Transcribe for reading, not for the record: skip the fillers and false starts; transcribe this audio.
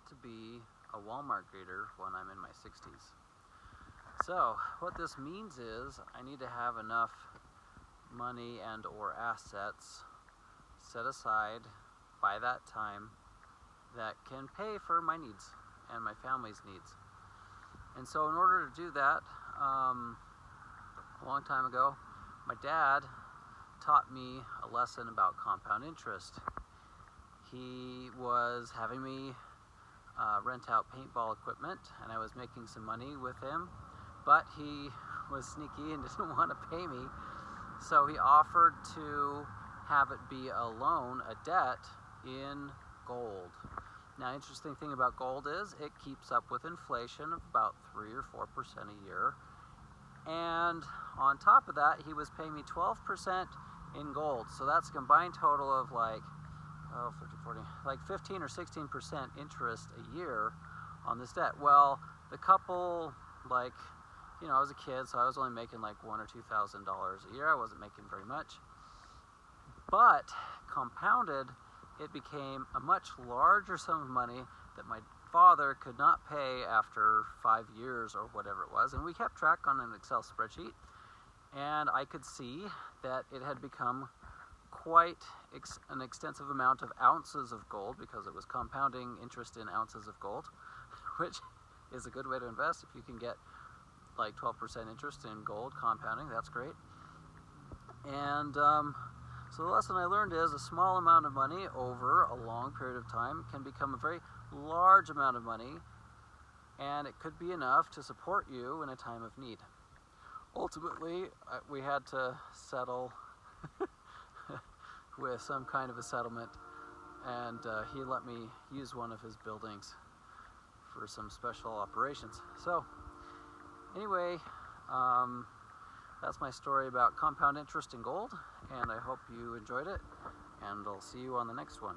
to be a Walmart greeter when I'm in my 60s. So what this means is I need to have enough money and or assets set aside by that time that can pay for my needs and my family's needs. And so in order to do that, a long time ago, my dad taught me a lesson about compound interest. He was having me rent out paintball equipment, and I was making some money with him, but he was sneaky and didn't want to pay me, so he offered to have it be a loan, a debt, in gold. Now, interesting thing about gold is it keeps up with inflation of about 3 or 4% a year, and on top of that, he was paying me 12% in gold, so that's a combined total of like 15 or 16% interest a year on this debt. Well, the couple, I was a kid, so I was only making like $1,000 or $2,000 a year. I wasn't making very much. But compounded, it became a much larger sum of money that my father could not pay after 5 years or whatever it was. And we kept track on an Excel spreadsheet, and I could see that it had become quite an extensive amount of ounces of gold, because it was compounding interest in ounces of gold, which is a good way to invest. If you can get like 12% interest in gold compounding, that's great. And so the lesson I learned is a small amount of money over a long period of time can become a very large amount of money, and it could be enough to support you in a time of need. Ultimately, we had to settle with some kind of a settlement, and he let me use one of his buildings for some special operations. So anyway, that's my story about compound interest in gold, and I hope you enjoyed it, and I'll see you on the next one.